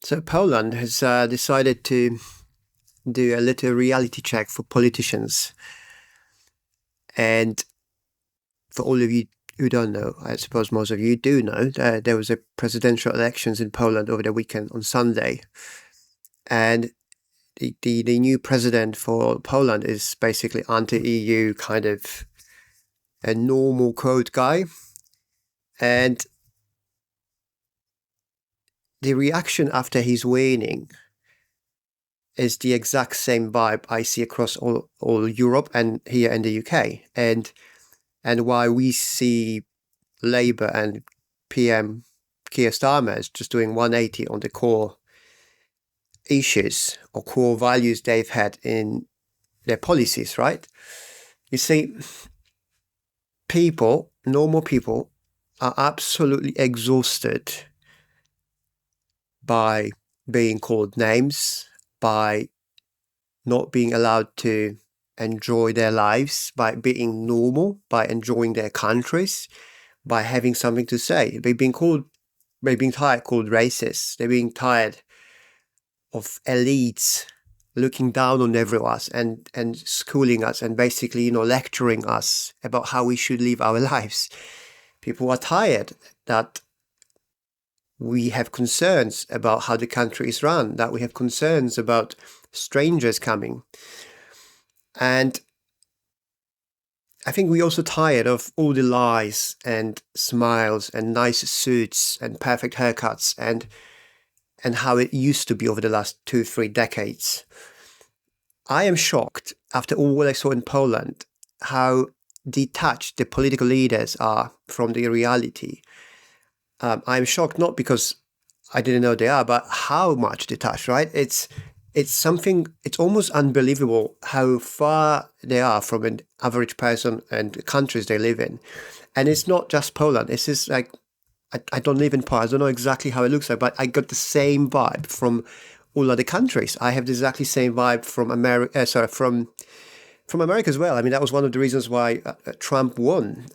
So Poland has decided to do a little reality check for politicians. And for all of you who don't know, I suppose most of you do know, there was a presidential elections in Poland over the weekend on Sunday. And the new president for Poland is basically anti-EU, kind of a normal quote guy. And the reaction after he's winning is the exact same vibe I see across all Europe and here in the UK. And why we see Labour and PM Keir Starmer is just doing 180 on the core issues or core values they've had in their policies, right? You see, normal people, are absolutely exhausted by being called names, by not being allowed to enjoy their lives, by being normal, by enjoying their countries, by having something to say. They're being tired called racist. They're being tired of elites looking down on everyone and schooling us and basically, lecturing us about how we should live our lives. People are tired that we have concerns about how the country is run, that we have concerns about strangers coming. And I think we're also tired of all the lies and smiles and nice suits and perfect haircuts and how it used to be over the last 2-3 decades. I am shocked after all what I saw in Poland, how detached the political leaders are from the reality. I'm shocked not because I didn't know they are, but how much detached, right? It's almost unbelievable how far they are from an average person and the countries they live in. And it's not just Poland. It's just like, I don't live in Poland. I don't know exactly how it looks like, but I got the same vibe from all other countries. I have the exactly same vibe from America, from America as well. I mean, that was one of the reasons why Trump won.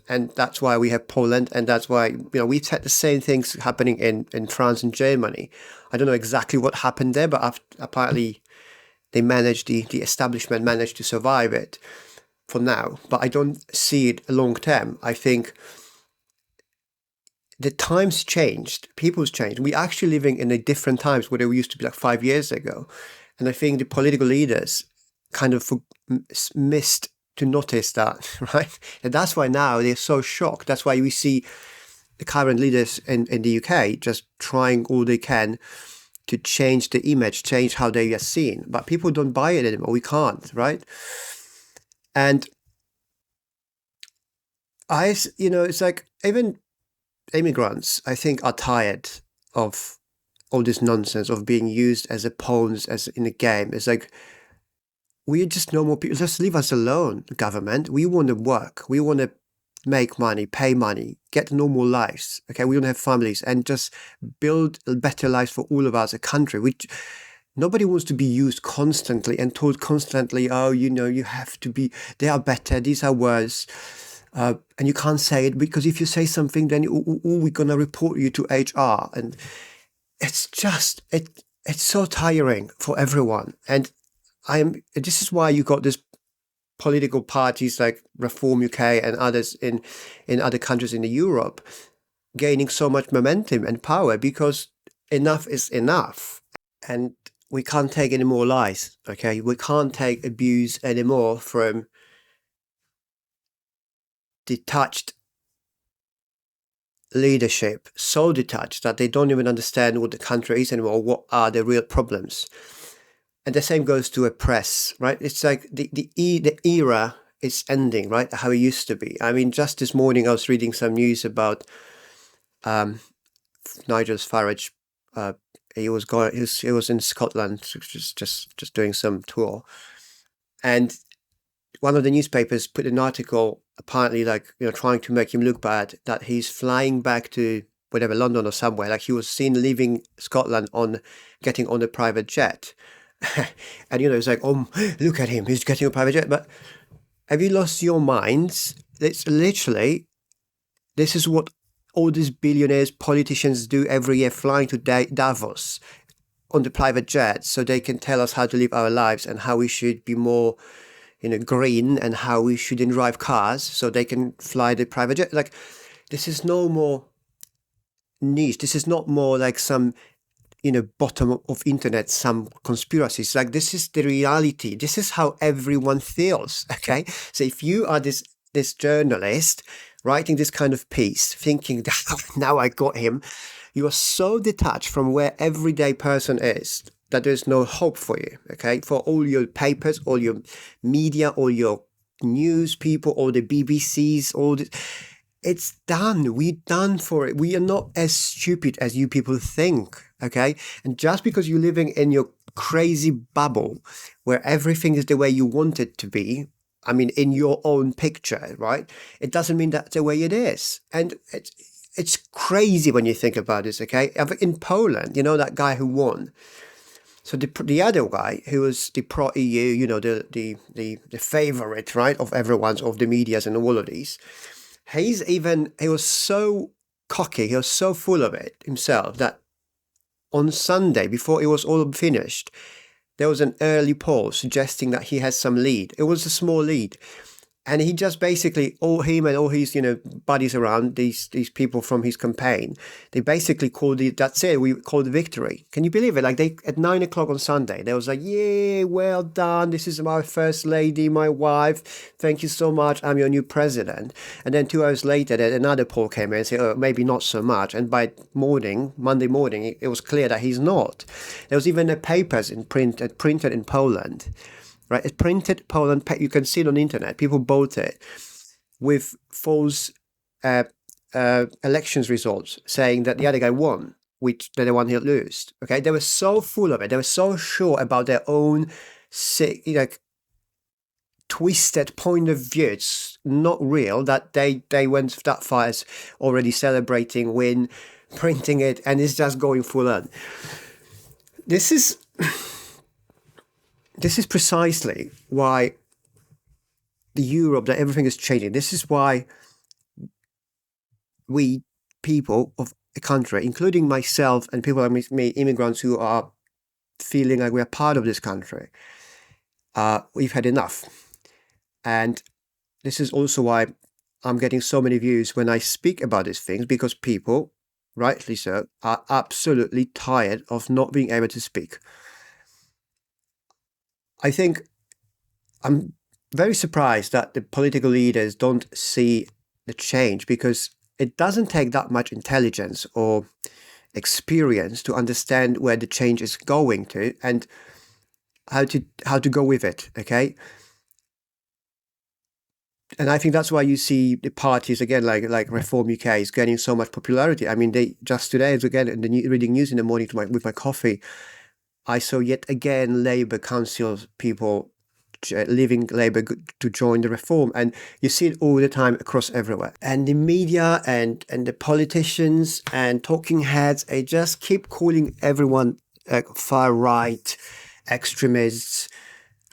And that's why we have Poland, and that's why, we've had the same things happening in France and Germany. I don't know exactly what happened there, but apparently the establishment managed to survive it for now. But I don't see it long term. I think the times changed, people's changed. We're actually living in a different times where they used to be like 5 years ago. And I think the political leaders kind of missed to notice that, right? And that's why now they're so shocked. That's why we see the current leaders in the UK just trying all they can to change the image, change how they are seen. But people don't buy it anymore. We can't, right? And it's like even immigrants, I think, are tired of all this nonsense of being used as a pawns as in a game. It's like, we're just normal people. Just leave us alone, government. We want to work. We want to make money, pay money, get normal lives. Okay, we want to have families and just build better lives for all of us, a country. Nobody wants to be used constantly and told constantly, oh, you have to be, they are better, these are worse. And you can't say it because if you say something, then we're going to report you to HR. And it's just, it's so tiring for everyone. And this is why you got this political parties like Reform UK and others in other countries in Europe gaining so much momentum and power, because enough is enough. And we can't take any more lies, okay? We can't take abuse anymore from detached leadership, so detached that they don't even understand what the country is anymore, what are the real problems. And the same goes to a press, right? It's like the era is ending, right? How it used to be. I mean, just this morning I was reading some news about Nigel Farage. He was in Scotland, just doing some tour, and one of the newspapers put an article, apparently trying to make him look bad, that he's flying back to whatever, London or somewhere. Like, he was seen leaving Scotland getting on a private jet. And it's like, oh, look at him, he's getting a private jet. But have you lost your minds? It's literally, this is what all these billionaires, politicians do every year, flying to Davos on the private jet so they can tell us how to live our lives and how we should be more, green, and how we shouldn't drive cars so they can fly the private jet. Like, this is no more niche. This is not more like some, bottom of internet, some conspiracies. Like, this is the reality. This is how everyone feels. Okay. So if you are this journalist writing this kind of piece, thinking that now I got him, you are so detached from where everyday person is that there's no hope for you. Okay. For all your papers, all your media, all your news people, all the BBCs, all this, it's done. We're done for it. We are not as stupid as you people think. Okay. And just because you're living in your crazy bubble where everything is the way you want it to be, I mean, in your own picture, right? It doesn't mean that's the way it is. And it's crazy when you think about this, okay? In Poland, that guy who won. So the other guy who was the pro-EU, the favorite, right, of everyone's, of the medias and all of these, he was so cocky, he was so full of it himself that on Sunday, before it was all finished, there was an early poll suggesting that he has some lead. It was a small lead. And he just basically, all him and all his, buddies around, these people from his campaign, they basically called it, that's it, we called it victory. Can you believe it? Like, at 9 o'clock on Sunday, they was like, yeah, well done. This is my first lady, my wife. Thank you so much. I'm your new president. And then 2 hours later, another poll came in and said, oh, maybe not so much. And by Monday morning, it was clear that he's not. There was even papers printed in Poland. Right, it printed Poland. You can see it on the internet. People bought it with false elections results, saying that the other guy won, which the one he lost. Okay, they were so full of it. They were so sure about their own, twisted point of view. It's not real that they went that far as already celebrating win, printing it, and it's just going full on. This is precisely why that everything is changing. This is why we people of a country, including myself and people like me, immigrants who are feeling like we are part of this country, we've had enough. And this is also why I'm getting so many views when I speak about these things, because people, rightly so, are absolutely tired of not being able to speak. I think I'm very surprised that the political leaders don't see the change, because it doesn't take that much intelligence or experience to understand where the change is going to and how to go with it. Okay. And I think that's why you see the parties again, like Reform UK, is getting so much popularity. I mean, they just today, again, reading news in the morning with my coffee, I saw yet again Labour council people leaving Labour to join the Reform, and you see it all the time across everywhere. And the media and the politicians and talking heads, they just keep calling everyone far right, extremists,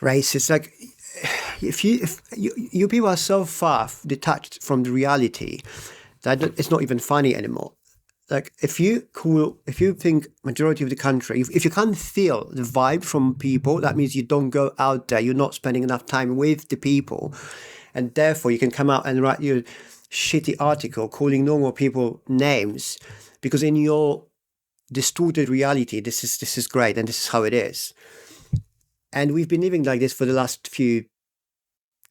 racists. Like, if you people are so far detached from the reality that it's not even funny anymore. Like, if you think majority of the country, if you can't feel the vibe from people, that means you don't go out there. You're not spending enough time with the people, and therefore you can come out and write your shitty article calling normal people names, because in your distorted reality, this is great and this is how it is. And we've been living like this for the last few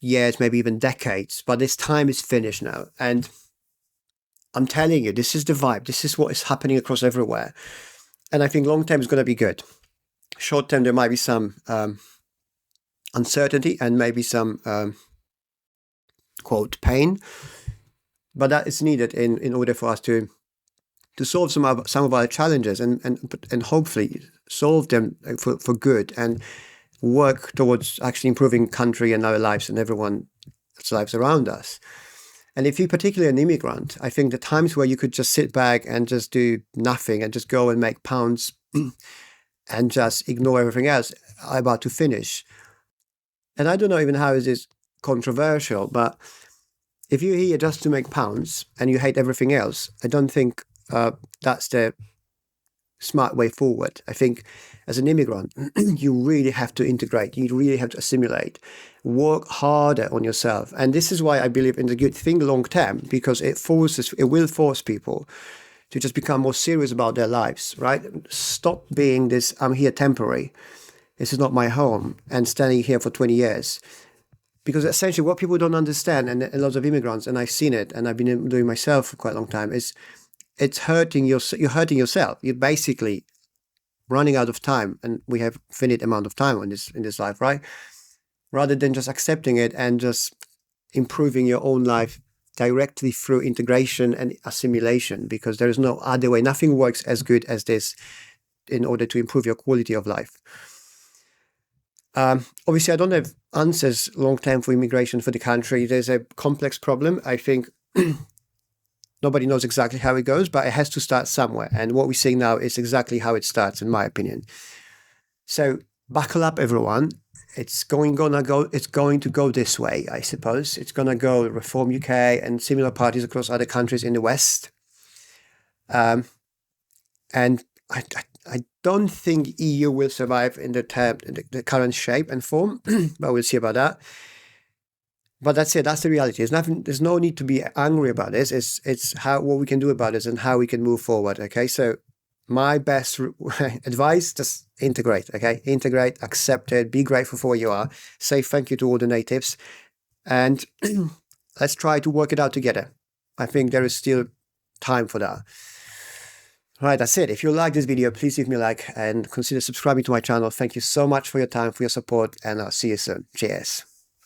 years, maybe even decades. But this time is finished now, and I'm telling you, this is the vibe. This is what is happening across everywhere. And I think long term is going to be good. Short term, there might be some uncertainty and maybe some, quote, pain. But that is needed in order for us to solve some of our challenges and hopefully solve them for good and work towards actually improving country and our lives and everyone's lives around us. And if you're particularly an immigrant, I think the times where you could just sit back and just do nothing and just go and make pounds and just ignore everything else are about to finish. And I don't know even how it is controversial, but if you're here just to make pounds and you hate everything else, I don't think that's the smart way forward. I think as an immigrant, you really have to integrate, you really have to assimilate, work harder on yourself. And this is why I believe in the good thing long term, because it will force people to just become more serious about their lives, right? Stop being this, I'm here temporary, this is not my home, and standing here for 20 years. Because essentially what people don't understand, and a lot of immigrants, and I've seen it, and I've been doing myself for quite a long time, is you're hurting yourself. You're basically running out of time, and we have finite amount of time in this life, right? Rather than just accepting it and just improving your own life directly through integration and assimilation, because there is no other way. Nothing works as good as this in order to improve your quality of life. Obviously, I don't have answers long term for immigration for the country. There's a complex problem. I think nobody knows exactly how it goes, but it has to start somewhere. And what we're seeing now is exactly how it starts, in my opinion. So buckle up, everyone. It's going to go this way, I suppose. It's going to go Reform UK and similar parties across other countries in the West. And I don't think EU will survive in the current shape and form, but we'll see about that. But that's it. That's the reality. There's no need to be angry about this. It's what we can do about this and how we can move forward. Okay. So my best advice, just integrate. Okay. Integrate, accept it, be grateful for where you are. Say thank you to all the natives, and let's try to work it out together. I think there is still time for that. All right, that's it. If you like this video, please leave me a like and consider subscribing to my channel. Thank you so much for your time, for your support, and I'll see you soon. Cheers.